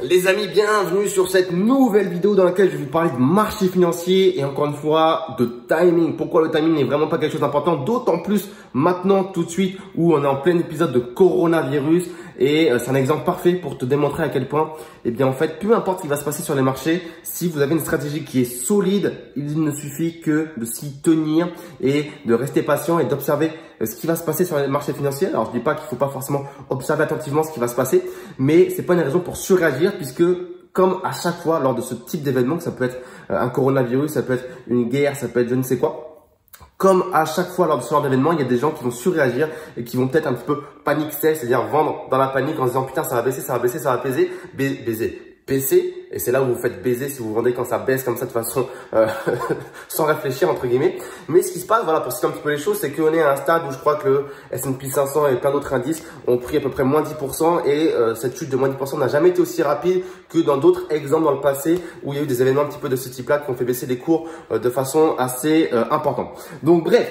Les amis, bienvenue sur cette nouvelle vidéo dans laquelle je vais vous parler de marché financier et encore une fois de timing. Pourquoi le timing n'est vraiment pas quelque chose d'important, d'autant plus maintenant tout de suite où on est en plein épisode de coronavirus et c'est un exemple parfait pour te démontrer à quel point, eh bien en fait, peu importe ce qui va se passer sur les marchés, si vous avez une stratégie qui est solide, il ne suffit que de s'y tenir et de rester patient et d'observer ce qui va se passer sur les marchés financiers. Alors je dis pas qu'il faut pas forcément observer attentivement ce qui va se passer, mais c'est pas une raison pour surréagir puisque comme à chaque fois lors de ce type d'événement, que ça peut être un coronavirus, ça peut être une guerre, ça peut être je ne sais quoi, comme à chaque fois lors de ce genre d'événement, il y a des gens qui vont surréagir et qui vont peut-être un petit peu paniquer, c'est-à-dire vendre dans la panique en se disant putain ça va baisser, ça va baisser, ça va baisser. Et c'est là où vous faites baiser si vous vendez quand ça baisse comme ça de façon sans réfléchir entre guillemets. Mais ce qui se passe, voilà, pour citer un petit peu les choses, c'est qu'on est à un stade où je crois que le S&P 500 et plein d'autres indices ont pris à peu près moins 10% et cette chute de moins 10% n'a jamais été aussi rapide que dans d'autres exemples dans le passé où il y a eu des événements un petit peu de ce type-là qui ont fait baisser les cours de façon assez importante. Donc bref.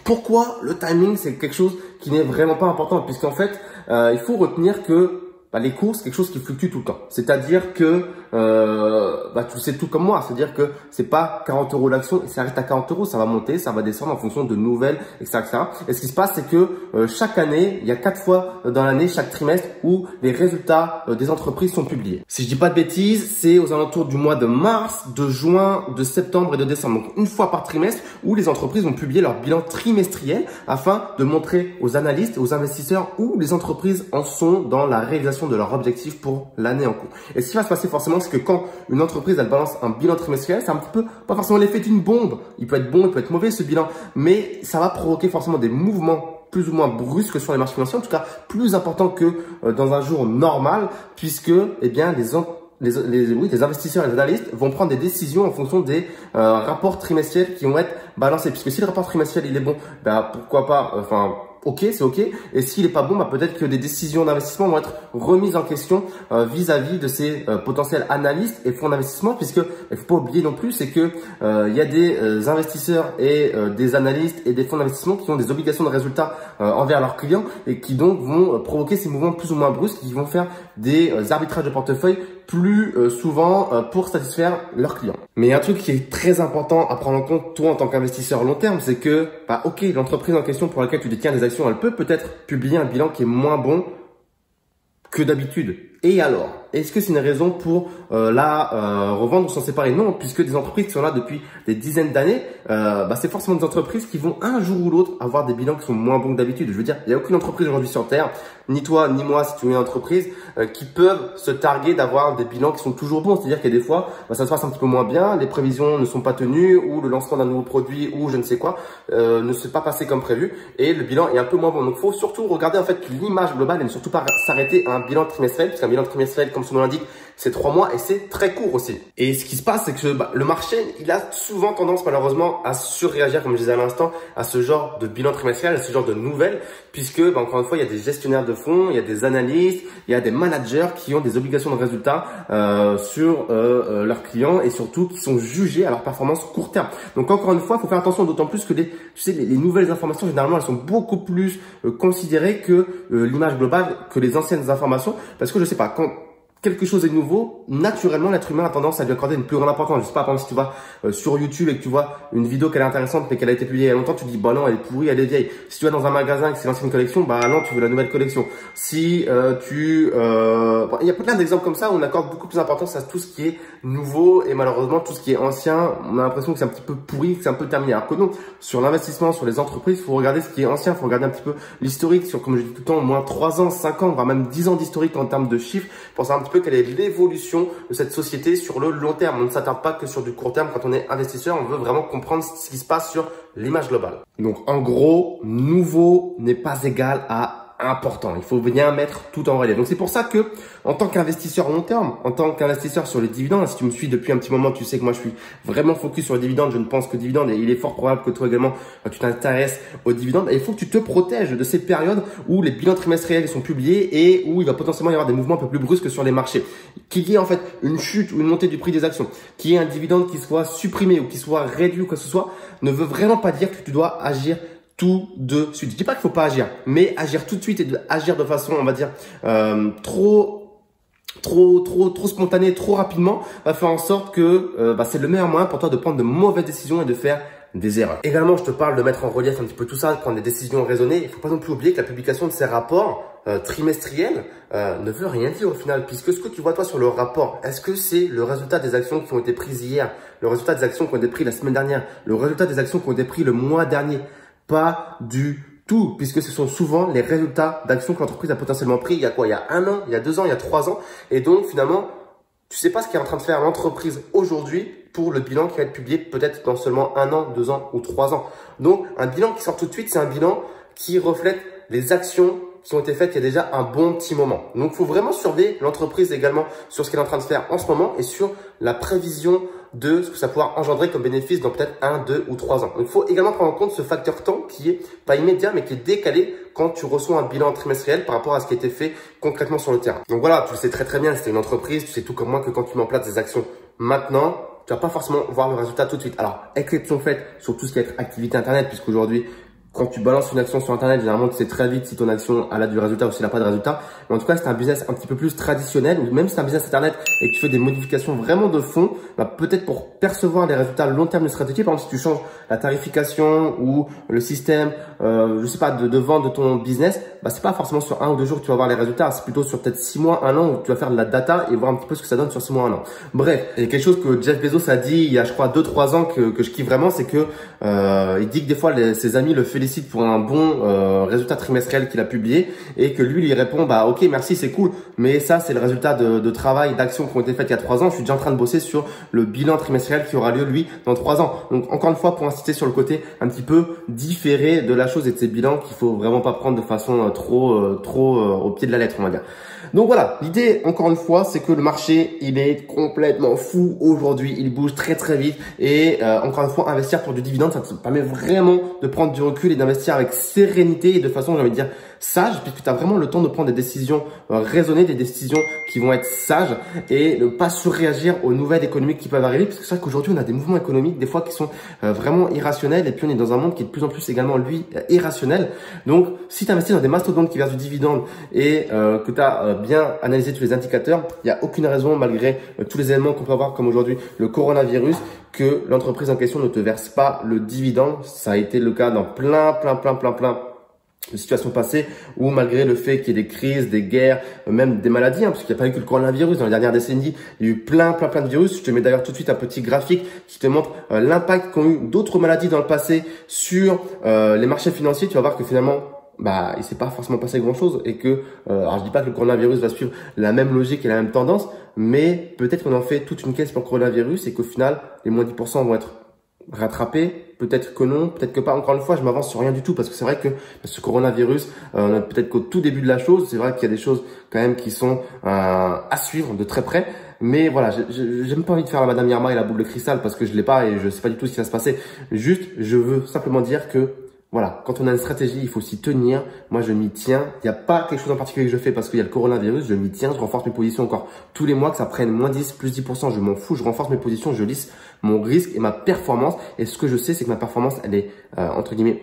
Pourquoi le timing c'est quelque chose qui n'est vraiment pas important puisqu'en fait il faut retenir que les cours, c'est quelque chose qui fluctue tout le temps. C'est-à-dire que, tu le sais tout comme moi, c'est-à-dire que c'est pas 40 € l'action et ça reste à 40 €, ça va monter, ça va descendre en fonction de nouvelles, etc., etc. Et ce qui se passe, c'est que chaque année, il y a 4 fois dans l'année, chaque trimestre, où les résultats des entreprises sont publiés. Si je dis pas de bêtises, c'est aux alentours du mois de mars, de juin, de septembre et de décembre. Donc une fois par trimestre, où les entreprises vont publier leur bilan trimestriel afin de montrer aux analystes et aux investisseurs où les entreprises en sont dans la réalisation de leur objectif pour l'année en cours. Et ce qui va se passer forcément, c'est que quand une entreprise elle balance un bilan trimestriel, c'est un petit peu pas forcément l'effet d'une bombe. Il peut être bon, il peut être mauvais ce bilan, mais ça va provoquer forcément des mouvements plus ou moins brusques sur les marchés financiers, en tout cas plus importants que dans un jour normal, puisque les investisseurs et les analystes vont prendre des décisions en fonction des rapports trimestriels qui vont être balancés. Puisque si le rapport trimestriel il est bon, pourquoi pas, ok, c'est ok. Et s'il est pas bon, peut-être que des décisions d'investissement vont être remises en question vis-à-vis de ces potentiels analystes et fonds d'investissement, puisque il faut pas oublier non plus, c'est que il y a des investisseurs et des analystes et des fonds d'investissement qui ont des obligations de résultats envers leurs clients et qui donc vont provoquer ces mouvements plus ou moins brusques, qui vont faire des arbitrages de portefeuille plus souvent pour satisfaire leurs clients. Mais un truc qui est très important à prendre en compte, toi en tant qu'investisseur long terme, c'est que, ok, l'entreprise en question pour laquelle tu détiens des actions, elle peut peut-être publier un bilan qui est moins bon que d'habitude. Et alors, est-ce que c'est une raison pour la revendre ou s'en séparer? Non, puisque des entreprises qui sont là depuis des dizaines d'années, c'est forcément des entreprises qui vont un jour ou l'autre avoir des bilans qui sont moins bons que d'habitude. Je veux dire, il n'y a aucune entreprise aujourd'hui sur Terre, ni toi ni moi si tu es une entreprise, qui peuvent se targuer d'avoir des bilans qui sont toujours bons. C'est-à-dire qu'il y a des fois, ça se passe un petit peu moins bien, les prévisions ne sont pas tenues ou le lancement d'un nouveau produit ou je ne sais quoi ne s'est pas passé comme prévu et le bilan est un peu moins bon. Donc, il faut surtout regarder en fait l'image globale et ne surtout pas s'arrêter à un bilan trimestriel, puisqu'un bilan trimestriel, comme son nom l'indique, c'est 3 mois et c'est très court aussi. Et ce qui se passe, c'est que le marché, il a souvent tendance malheureusement à surréagir, comme je disais à l'instant, à ce genre de bilan trimestriel, à ce genre de nouvelles, puisque encore une fois, il y a des gestionnaires de fonds, il y a des analystes, il y a des managers qui ont des obligations de résultats sur leurs clients et surtout qui sont jugés à leur performance court terme. Donc encore une fois, il faut faire attention, d'autant plus que les nouvelles informations, généralement, elles sont beaucoup plus considérées que l'image globale, que les anciennes informations, parce que je sais pas, quand quelque chose est nouveau, naturellement, l'être humain a tendance à lui accorder une plus grande importance. Je sais pas, par exemple, si tu vas sur YouTube et que tu vois une vidéo qu'elle est intéressante mais qu'elle a été publiée il y a longtemps, tu te dis, non, elle est pourrie, elle est vieille. Si tu vas dans un magasin et que c'est l'ancienne collection, non, tu veux la nouvelle collection. Si il y a plein d'exemples comme ça où on accorde beaucoup plus d'importance à tout ce qui est nouveau et malheureusement, tout ce qui est ancien, on a l'impression que c'est un petit peu pourri, que c'est un peu terminé. Alors que non, sur l'investissement, sur les entreprises, il faut regarder ce qui est ancien, il faut regarder un petit peu l'historique sur, comme je dis tout le temps, au moins 3 ans, 5 ans, voire même 10 ans d'historique en termes de chiffres, pour savoir un petit peu quelle est l'évolution de cette société sur le long terme. On ne s'attarde pas que sur du court terme. Quand on est investisseur, on veut vraiment comprendre ce qui se passe sur l'image globale. Donc, en gros, nouveau n'est pas égal à important. Il faut bien mettre tout en relief. Donc, c'est pour ça que, en tant qu'investisseur long terme, en tant qu'investisseur sur les dividendes, si tu me suis depuis un petit moment, tu sais que moi, je suis vraiment focus sur les dividendes. Je ne pense que dividendes et il est fort probable que toi également, tu t'intéresses aux dividendes. Et il faut que tu te protèges de ces périodes où les bilans trimestriels sont publiés et où il va potentiellement y avoir des mouvements un peu plus brusques sur les marchés. Qu'il y ait en fait une chute ou une montée du prix des actions, qu'il y ait un dividende qui soit supprimé ou qui soit réduit ou quoi que ce soit, ne veut vraiment pas dire que tu dois agir tout de suite. Je dis pas qu'il faut pas agir, mais agir tout de suite et agir de façon, on va dire, trop trop spontané, trop rapidement, va faire en sorte que c'est le meilleur moyen pour toi de prendre de mauvaises décisions et de faire des erreurs. Également, je te parle de mettre en relief un petit peu tout ça, de prendre des décisions raisonnées. Il faut pas non plus oublier que la publication de ces rapports trimestriels ne veut rien dire au final, puisque ce que tu vois toi sur le rapport, est-ce que c'est le résultat des actions qui ont été prises hier, le résultat des actions qui ont été prises la semaine dernière, le résultat des actions qui ont été prises le mois dernier? Pas du tout, puisque ce sont souvent les résultats d'actions que l'entreprise a potentiellement pris il y a quoi? Il y a 1 an, il y a 2 ans, il y a 3 ans. Et donc finalement, tu sais pas ce qu'est en train de faire l'entreprise aujourd'hui pour le bilan qui va être publié peut-être dans seulement 1 an, 2 ans ou 3 ans. Donc, un bilan qui sort tout de suite, c'est un bilan qui reflète les actions qui ont été faites il y a déjà un bon petit moment. Donc, il faut vraiment surveiller l'entreprise également sur ce qu'elle est en train de faire en ce moment et sur la prévision de ce que ça va pouvoir engendrer comme bénéfice dans peut-être 1, 2 ou 3 ans. Donc, il faut également prendre en compte ce facteur temps qui est pas immédiat, mais qui est décalé quand tu reçois un bilan trimestriel par rapport à ce qui a été fait concrètement sur le terrain. Donc voilà, tu le sais très bien, c'était une entreprise, tu sais tout comme moi que quand tu mets en place des actions maintenant, tu vas pas forcément voir le résultat tout de suite. Alors, exception faite sur tout ce qui est activité Internet, puisqu'aujourd'hui, quand tu balances une action sur Internet, généralement, tu sais très vite si ton action a du résultat ou si elle n'a pas de résultat. Mais en tout cas, c'est un business un petit peu plus traditionnel ou même si c'est un business Internet et que tu fais des modifications vraiment de fond, peut-être pour percevoir les résultats long terme de stratégie. Par exemple, si tu changes la tarification ou le système, je sais pas, de vente de ton business, c'est pas forcément sur 1 ou 2 jours que tu vas voir les résultats. C'est plutôt sur peut-être 6 mois, 1 an où tu vas faire de la data et voir un petit peu ce que ça donne sur 6 mois, 1 an. Bref, il y a quelque chose que Jeff Bezos a dit il y a, je crois, 2-3 ans que je kiffe vraiment, c'est que il dit que des fois ses amis le félicitent pour un bon résultat trimestriel qu'il a publié et que lui répond ok, merci, c'est cool, mais ça c'est le résultat de travail, d'actions qui ont été faites il y a 3 ans. Je suis déjà en train de bosser sur le bilan trimestriel qui aura lieu lui dans 3 ans. Donc encore une fois, pour insister sur le côté un petit peu différé de la chose et de ces bilans qu'il faut vraiment pas prendre de façon trop au pied de la lettre, on va dire. Donc voilà, l'idée, encore une fois, c'est que le marché, il est complètement fou aujourd'hui. Il bouge très vite et encore une fois, investir pour du dividende, ça te permet vraiment de prendre du recul et d'investir avec sérénité et de façon, j'ai envie de dire, sage, puisque tu as vraiment le temps de prendre des décisions raisonnées, des décisions qui vont être sages et ne pas surréagir aux nouvelles économiques qui peuvent arriver, parce que c'est vrai qu'aujourd'hui, on a des mouvements économiques, des fois, qui sont vraiment irrationnels et puis on est dans un monde qui est de plus en plus également, lui, irrationnel. Donc, si tu investis dans des mastodontes qui versent du dividende et que tu as bien analysé tous les indicateurs, il n'y a aucune raison, malgré tous les éléments qu'on peut avoir comme aujourd'hui le coronavirus, que l'entreprise en question ne te verse pas le dividende. Ça a été le cas dans plein de situations passées où malgré le fait qu'il y ait des crises, des guerres, même des maladies, parce qu'il n'y a pas eu que le coronavirus dans les dernières décennies, il y a eu plein de virus. Je te mets d'ailleurs tout de suite un petit graphique qui te montre l'impact qu'ont eu d'autres maladies dans le passé sur les marchés financiers. Tu vas voir que finalement, il s'est pas forcément passé grand chose et que, alors je dis pas que le coronavirus va suivre la même logique et la même tendance, mais peut-être qu'on en fait toute une caisse pour le coronavirus et qu'au final, les moins 10% vont être rattrapés. Peut-être que non, peut-être que pas. Encore une fois, je m'avance sur rien du tout parce que c'est vrai que ce coronavirus, on est peut-être qu'au tout début de la chose. C'est vrai qu'il y a des choses quand même qui sont à suivre de très près. Mais voilà, j'ai même pas envie de faire la Madame Irma et la boule de cristal parce que je l'ai pas et je sais pas du tout ce qui va se passer. Juste, je veux simplement dire que voilà, quand on a une stratégie, il faut s'y tenir. Moi, je m'y tiens. Il n'y a pas quelque chose en particulier que je fais parce qu'il y a le coronavirus. Je m'y tiens, je renforce mes positions encore tous les mois, que ça prenne moins 10, plus 10%. Je m'en fous, je renforce mes positions, je lisse mon risque et ma performance. Et ce que je sais, c'est que ma performance, elle est, entre guillemets,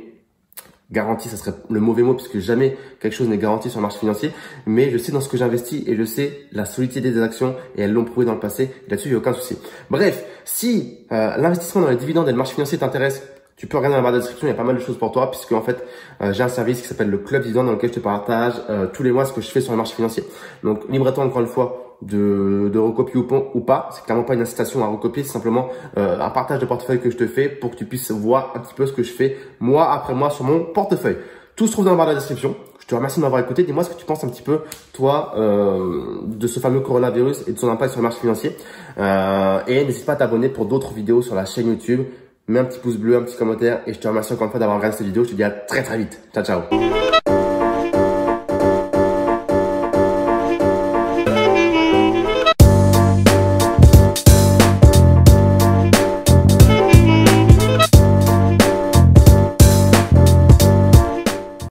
garantie. Ça serait le mauvais mot puisque jamais quelque chose n'est garanti sur le marché financier. Mais je sais dans ce que j'investis et je sais la solidité des actions et elles l'ont prouvé dans le passé. Là-dessus, il n'y a aucun souci. Bref, si l'investissement dans les dividendes et le marché financier t'intéresse, tu peux regarder dans la barre de description, il y a pas mal de choses pour toi puisque en fait, j'ai un service qui s'appelle le Club Dividende dans lequel je te partage tous les mois ce que je fais sur le marché financier. Donc, libre à toi encore une fois de recopier ou pas. C'est clairement pas une incitation à recopier, c'est simplement un partage de portefeuille que je te fais pour que tu puisses voir un petit peu ce que je fais mois après mois sur mon portefeuille. Tout se trouve dans la barre de description. Je te remercie de m'avoir écouté. Dis-moi ce que tu penses un petit peu, toi, de ce fameux coronavirus et de son impact sur le marché financier. Et n'hésite pas à t'abonner pour d'autres vidéos sur la chaîne YouTube. Mets un petit pouce bleu, un petit commentaire et je te remercie encore une fois d'avoir regardé cette vidéo. Je te dis à très vite. Ciao, ciao.